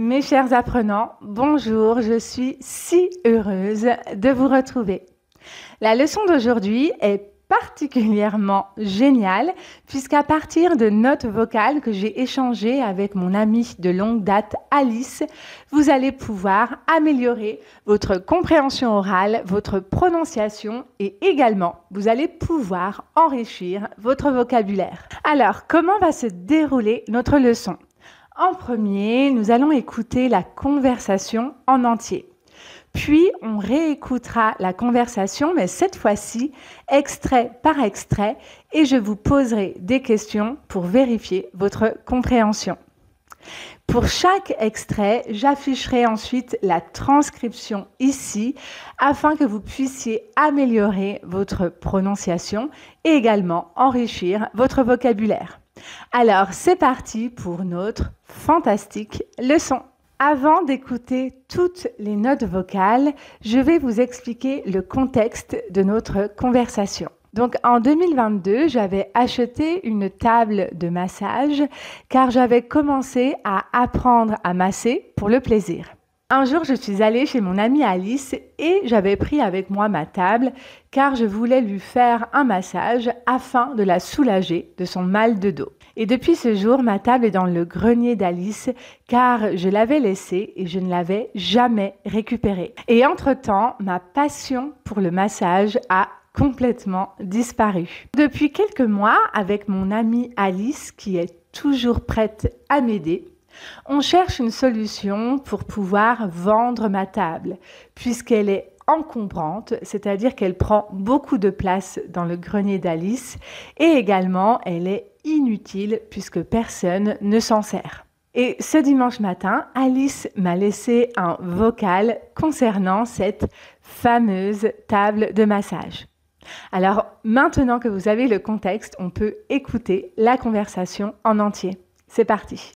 Mes chers apprenants, bonjour, je suis si heureuse de vous retrouver. La leçon d'aujourd'hui est particulièrement géniale puisqu'à partir de notes vocales que j'ai échangées avec mon amie de longue date Alice, vous allez pouvoir améliorer votre compréhension orale, votre prononciation et également vous allez pouvoir enrichir votre vocabulaire. Alors, comment va se dérouler notre leçon ? En premier, nous allons écouter la conversation en entier. Puis, on réécoutera la conversation, mais cette fois-ci, extrait par extrait, et je vous poserai des questions pour vérifier votre compréhension. Pour chaque extrait, j'afficherai ensuite la transcription ici, afin que vous puissiez améliorer votre prononciation et également enrichir votre vocabulaire. Alors, c'est parti pour notre fantastique leçon. Avant d'écouter toutes les notes vocales, je vais vous expliquer le contexte de notre conversation. Donc, en 2022, j'avais acheté une table de massage car j'avais commencé à apprendre à masser pour le plaisir. Un jour, je suis allée chez mon amie Alice et j'avais pris avec moi ma table car je voulais lui faire un massage afin de la soulager de son mal de dos. Et depuis ce jour, ma table est dans le grenier d'Alice car je l'avais laissée et je ne l'avais jamais récupérée. Et entre-temps, ma passion pour le massage a complètement disparu. Depuis quelques mois, avec mon amie Alice qui est toujours prête à m'aider, on cherche une solution pour pouvoir vendre ma table, puisqu'elle est encombrante, c'est-à-dire qu'elle prend beaucoup de place dans le grenier d'Alice, et également elle est inutile puisque personne ne s'en sert. Et ce dimanche matin, Alice m'a laissé un vocal concernant cette fameuse table de massage. Alors maintenant que vous avez le contexte, on peut écouter la conversation en entier. C'est parti.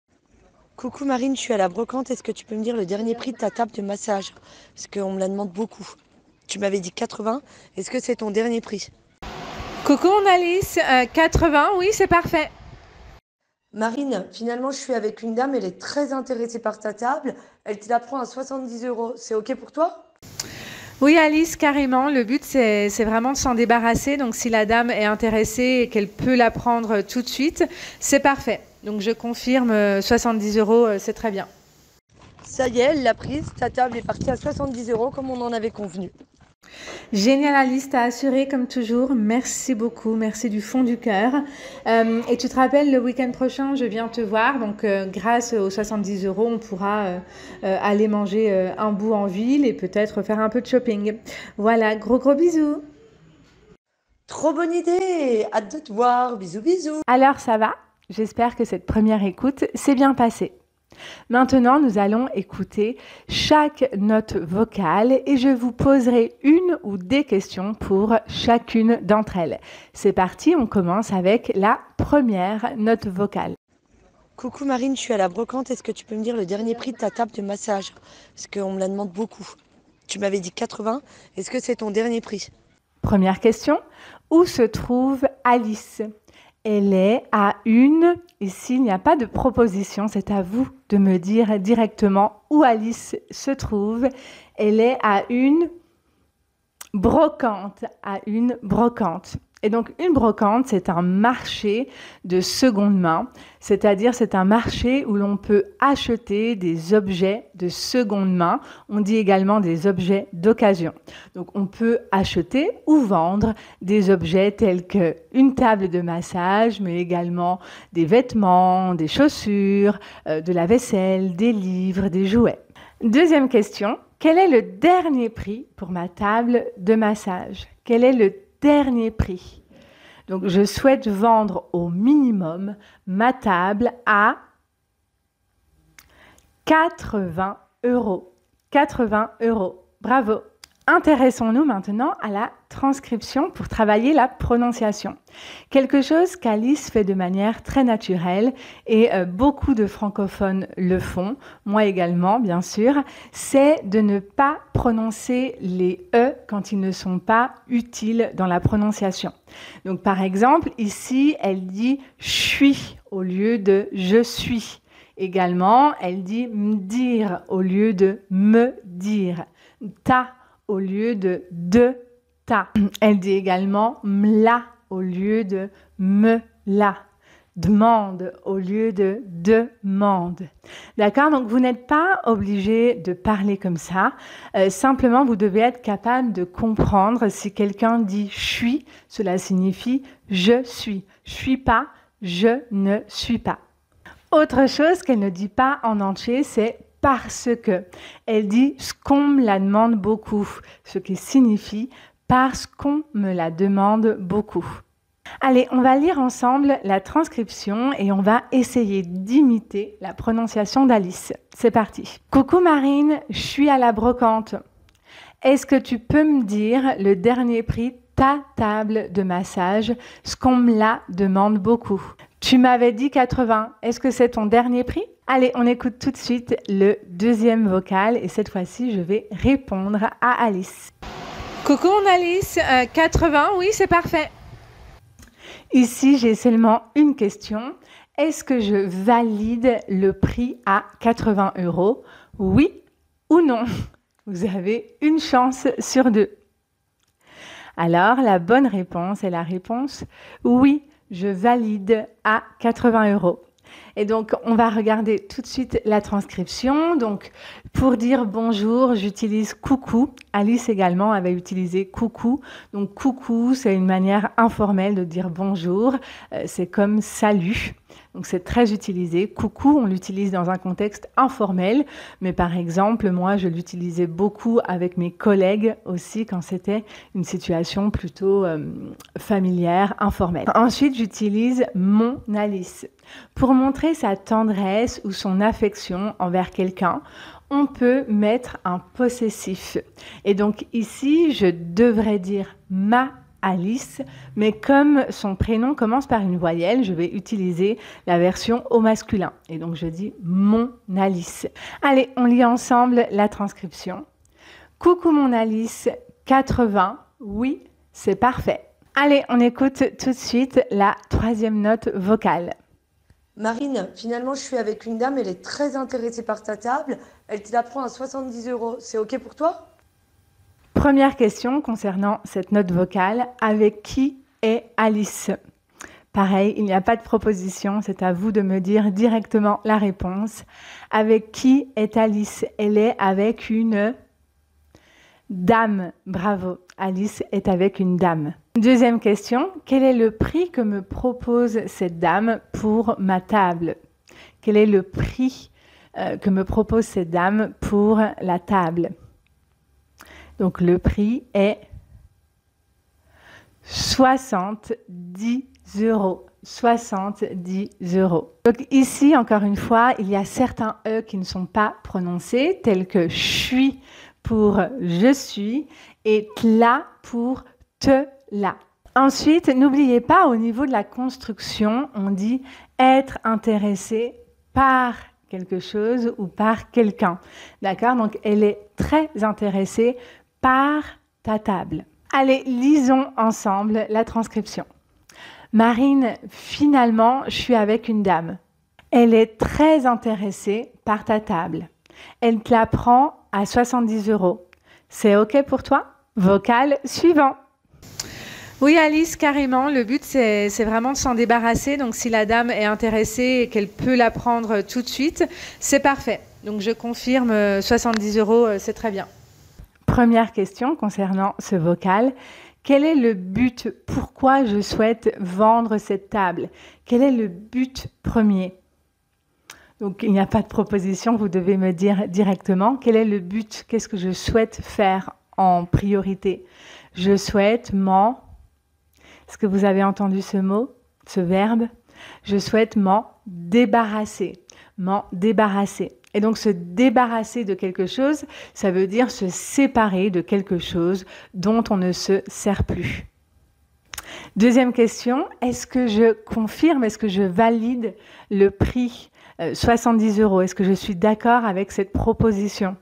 Coucou Marine, je suis à la brocante. Est-ce que tu peux me dire le dernier prix de ta table de massage? Parce qu'on me la demande beaucoup. Tu m'avais dit 80. Est-ce que c'est ton dernier prix? Coucou Alice, 80, oui c'est parfait. Marine, finalement je suis avec une dame, elle est très intéressée par ta table. Elle te la prend à 70 €. C'est ok pour toi? Oui Alice, carrément. Le but c'est vraiment de s'en débarrasser. Donc si la dame est intéressée et qu'elle peut la prendre tout de suite, c'est parfait. Donc je confirme 70 €, c'est très bien. Ça y est, elle l'a prise. Ta table est partie à 70 € comme on en avait convenu. Génial Alice, t'as assuré comme toujours. Merci beaucoup, merci du fond du cœur. Et tu te rappelles, le week-end prochain, je viens te voir. Donc grâce aux 70 €, on pourra aller manger un bout en ville et peut-être faire un peu de shopping. Voilà, gros bisous. Trop bonne idée. Hâte de te voir. Bisous, bisous. Alors ça va? J'espère que cette première écoute s'est bien passée. Maintenant, nous allons écouter chaque note vocale et je vous poserai une ou des questions pour chacune d'entre elles. C'est parti, on commence avec la première note vocale. Coucou Marine, je suis à la brocante. Est-ce que tu peux me dire le dernier prix de ta table de massage? Parce qu'on me la demande beaucoup. Tu m'avais dit 80. Est-ce que c'est ton dernier prix? Première question, où se trouve Alice? Elle est à une, ici il n'y a pas de proposition, c'est à vous de me dire directement où Alice se trouve. Elle est à une brocante, Et donc une brocante, c'est un marché de seconde main, c'est-à-dire c'est un marché où l'on peut acheter des objets de seconde main. On dit également des objets d'occasion. Donc on peut acheter ou vendre des objets tels qu'une table de massage, mais également des vêtements, des chaussures, de la vaisselle, des livres, des jouets. Deuxième question, quel est le dernier prix pour ma table de massage? Quel est le dernier prix? Donc, je souhaite vendre au minimum ma table à 80 €. 80 €. Bravo! Intéressons-nous maintenant à la transcription pour travailler la prononciation. Quelque chose qu'Alice fait de manière très naturelle et beaucoup de francophones le font, moi également bien sûr, c'est de ne pas prononcer les E quand ils ne sont pas utiles dans la prononciation. Donc par exemple, ici, elle dit « je suis » au lieu de « je suis ». Également, elle dit m'dire au lieu de me dire. Ta au lieu de ta. Elle dit également m'la au lieu de me la. Demande au lieu de demande. D'accord? Donc, vous n'êtes pas obligé de parler comme ça. Simplement, vous devez être capable de comprendre si quelqu'un dit « je suis », cela signifie « je suis ». « Je suis pas », « je ne suis pas ». Autre chose qu'elle ne dit pas en entier, c'est « parce que ». Elle dit « ce qu'on me la demande beaucoup », ce qui signifie « parce qu'on me la demande beaucoup ». Allez, on va lire ensemble la transcription et on va essayer d'imiter la prononciation d'Alice. C'est parti. Coucou Marine, je suis à la brocante. Est-ce que tu peux me dire le dernier prix de ta table de massage, ce qu'on me la demande beaucoup? Tu m'avais dit 80. Est-ce que c'est ton dernier prix? Allez, on écoute tout de suite le deuxième vocal et cette fois-ci, je vais répondre à Alice. Coucou Alice, 80, oui, c'est parfait. Ici, j'ai seulement une question. Est-ce que je valide le prix à 80 €? Oui ou non? Vous avez une chance sur deux. Alors, la bonne réponse est la réponse oui, je valide à 80 €. Et donc, on va regarder tout de suite la transcription. Donc, pour dire bonjour, j'utilise coucou. Alice également avait utilisé coucou. Donc, coucou, c'est une manière informelle de dire bonjour. C'est comme salut. Donc, c'est très utilisé. Coucou, on l'utilise dans un contexte informel. Mais par exemple, moi, je l'utilisais beaucoup avec mes collègues aussi quand c'était une situation plutôt familière, informelle. Ensuite, j'utilise mon Alice. Pour montrer sa tendresse ou son affection envers quelqu'un, on peut mettre un possessif. Et donc ici, je devrais dire ma Alice, mais comme son prénom commence par une voyelle, je vais utiliser la version au masculin. Et donc je dis mon Alice. Allez, on lit ensemble la transcription. Coucou mon Alice, 80, oui, c'est parfait. Allez, on écoute tout de suite la troisième note vocale. Marine, finalement, je suis avec une dame, elle est très intéressée par ta table. Elle te la prend à 70 €. C'est OK pour toi? Première question concernant cette note vocale. Avec qui est Alice? Pareil, il n'y a pas de proposition, c'est à vous de me dire directement la réponse. Avec qui est Alice? Elle est avec une dame. Bravo, Alice est avec une dame. Deuxième question, quel est le prix que me propose cette dame pour ma table? Quel est le prix que me propose cette dame pour la table? Donc le prix est 70 €. 70 €. Donc ici, encore une fois, il y a certains E qui ne sont pas prononcés, tels que je suis pour je suis et tla pour te la. Ensuite, n'oubliez pas, au niveau de la construction, on dit être intéressé par quelque chose ou par quelqu'un. D'accord? Donc, elle est très intéressée par ta table. Allez, lisons ensemble la transcription. Marine, finalement, je suis avec une dame. Elle est très intéressée par ta table. Elle te la prend à 70 €. C'est OK pour toi? Vocal suivant. Oui Alice, carrément. Le but, c'est vraiment de s'en débarrasser. Donc, si la dame est intéressée et qu'elle peut la prendre tout de suite, c'est parfait. Donc, je confirme 70 €, c'est très bien. Première question concernant ce vocal. Quel est le but? Pourquoi je souhaite vendre cette table? Quel est le but premier? Donc, il n'y a pas de proposition, vous devez me dire directement. Quel est le but? Qu'est-ce que je souhaite faire en priorité? Je souhaite m'en... Est-ce que vous avez entendu ce mot, ce verbe? Je souhaite m'en débarrasser. M'en débarrasser. Et donc, se débarrasser de quelque chose, ça veut dire se séparer de quelque chose dont on ne se sert plus. Deuxième question, est-ce que je confirme, est-ce que je valide le prix 70 €? Est-ce que je suis d'accord avec cette proposition?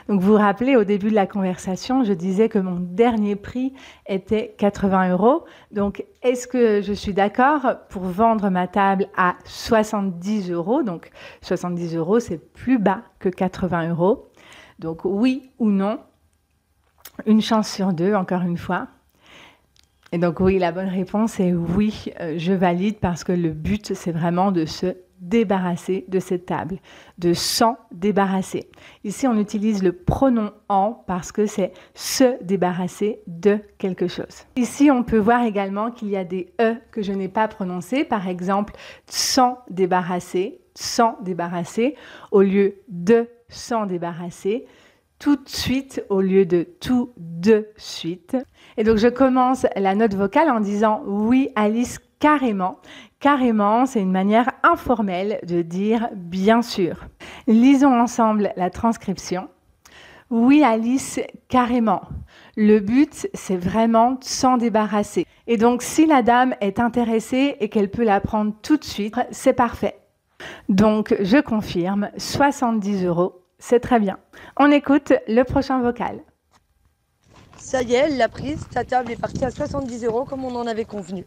Donc vous vous rappelez, au début de la conversation, je disais que mon dernier prix était 80 €. Donc est-ce que je suis d'accord pour vendre ma table à 70 €? Donc 70 €, c'est plus bas que 80 €. Donc oui ou non? Une chance sur deux, encore une fois. Et donc oui, la bonne réponse est oui, je valide parce que le but, c'est vraiment de se débarrasser de cette table, de s'en débarrasser. Ici, on utilise le pronom en parce que c'est se débarrasser de quelque chose. Ici, on peut voir également qu'il y a des E que je n'ai pas prononcés. Par exemple, s'en débarrasser, au lieu de s'en débarrasser, tout de suite au lieu de tout de suite. Et donc, je commence la note vocale en disant « Oui, Alice, carrément ». Carrément, c'est une manière informelle de dire « bien sûr ». Lisons ensemble la transcription. « Oui, Alice, carrément ». Le but, c'est vraiment de s'en débarrasser. Et donc, si la dame est intéressée et qu'elle peut la prendre tout de suite, c'est parfait. Donc, je confirme, 70 €, c'est très bien. On écoute le prochain vocal. Ça y est, elle l'a prise. Ta table est partie à 70 € comme on en avait convenu.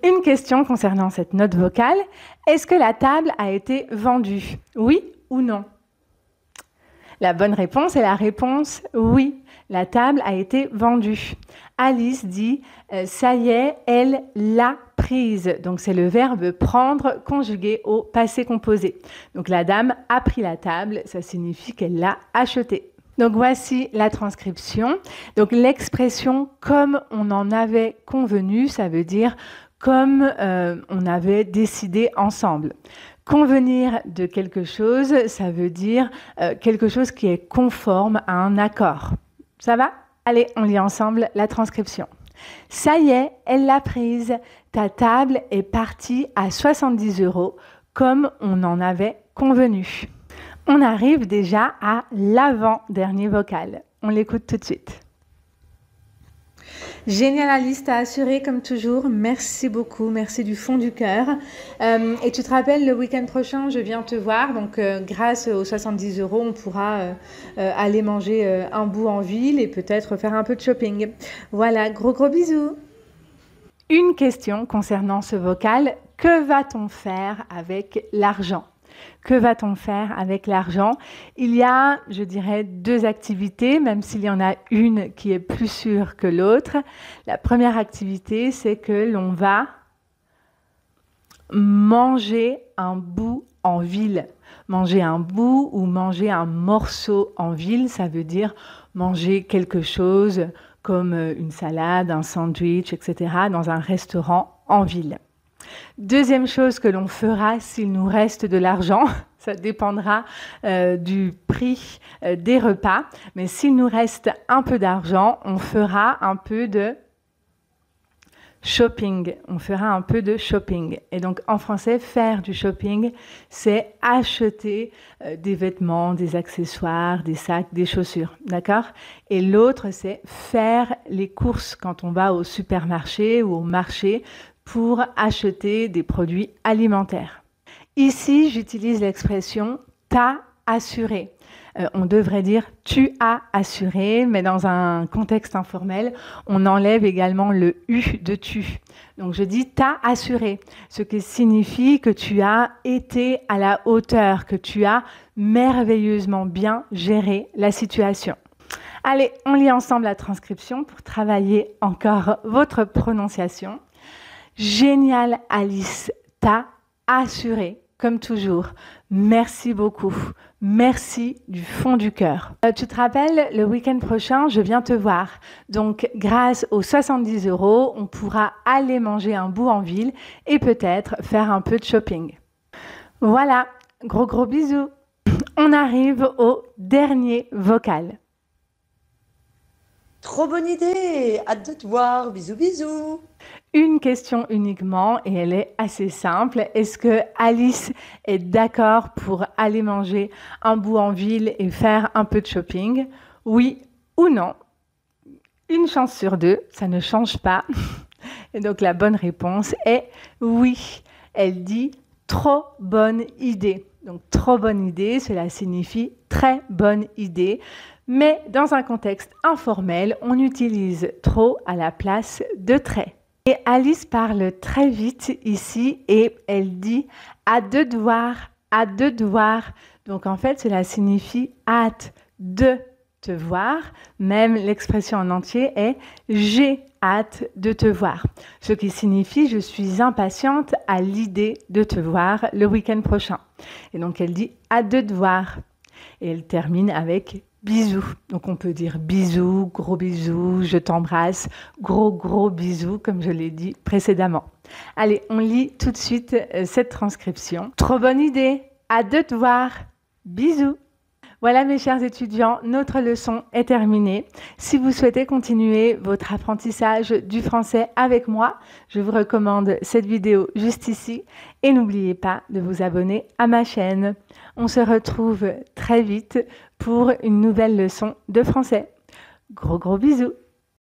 Une question concernant cette note vocale. Est-ce que la table a été vendue? Oui ou non? La bonne réponse est la réponse oui. La table a été vendue. Alice dit ça y est, elle l'a prise. Donc c'est le verbe prendre conjugué au passé composé. Donc la dame a pris la table, ça signifie qu'elle l'a achetée. Donc voici la transcription. Donc l'expression comme on en avait convenu, ça veut dire comme on avait décidé ensemble. Convenir de quelque chose, ça veut dire quelque chose qui est conforme à un accord. Ça va? Allez, on lit ensemble la transcription. Ça y est, elle l'a prise. Ta table est partie à 70 € comme on en avait convenu. On arrive déjà à l'avant-dernier vocal. On l'écoute tout de suite. Génial Alice, t'as assuré comme toujours, merci beaucoup, merci du fond du cœur. Et tu te rappelles, le week-end prochain, je viens te voir, donc grâce aux 70 €, on pourra aller manger un bout en ville et peut-être faire un peu de shopping. Voilà, gros bisous. Une question concernant ce vocal, que va-t-on faire avec l'argent ? Que va-t-on faire avec l'argent? Il y a, je dirais, deux activités, même s'il y en a une qui est plus sûre que l'autre. La première activité, c'est que l'on va manger un bout en ville. Manger un bout ou manger un morceau en ville, ça veut dire manger quelque chose comme une salade, un sandwich, etc., dans un restaurant en ville. Deuxième chose que l'on fera s'il nous reste de l'argent, ça dépendra du prix des repas, mais s'il nous reste un peu d'argent, on fera un peu de shopping. On fera un peu de shopping. Et donc en français, faire du shopping, c'est acheter des vêtements, des accessoires, des sacs, des chaussures. D'accord? Et l'autre, c'est faire les courses quand on va au supermarché ou au marché pour acheter des produits alimentaires. Ici, j'utilise l'expression « t'as assuré ». On devrait dire « tu as assuré », mais dans un contexte informel, on enlève également le « u » de « tu ». Donc je dis « t'as assuré », ce qui signifie que tu as été à la hauteur, que tu as merveilleusement bien géré la situation. Allez, on lit ensemble la transcription pour travailler encore votre prononciation. Génial Alice, t'as assuré, comme toujours. Merci beaucoup. Merci du fond du cœur. Tu te rappelles, le week-end prochain, je viens te voir. Donc, grâce aux 70 €, on pourra aller manger un bout en ville et peut-être faire un peu de shopping. Voilà, gros bisous. On arrive au dernier vocal. Trop bonne idée! Hâte de te voir. Bisous. Une question uniquement et elle est assez simple. Est-ce que Alice est d'accord pour aller manger un bout en ville et faire un peu de shopping? Oui ou non? Une chance sur deux, ça ne change pas. Et donc la bonne réponse est oui. Elle dit trop bonne idée. Donc, trop bonne idée, cela signifie très bonne idée. Mais dans un contexte informel, on utilise trop à la place de très. Et Alice parle très vite ici et elle dit à deux devoirs, à deux devoirs. Donc en fait, cela signifie hâte de te voir. Même l'expression en entier est j'ai hâte de te voir. Ce qui signifie je suis impatiente à l'idée de te voir le week-end prochain. Et donc elle dit à deux devoirs. Et elle termine avec bisous. Donc on peut dire bisous, je t'embrasse, gros bisous, comme je l'ai dit précédemment. Allez, on lit tout de suite cette transcription. Trop bonne idée, à deux devoirs, bisous. Voilà mes chers étudiants, notre leçon est terminée. Si vous souhaitez continuer votre apprentissage du français avec moi, je vous recommande cette vidéo juste ici et n'oubliez pas de vous abonner à ma chaîne. On se retrouve très vite pour une nouvelle leçon de français. Gros bisous!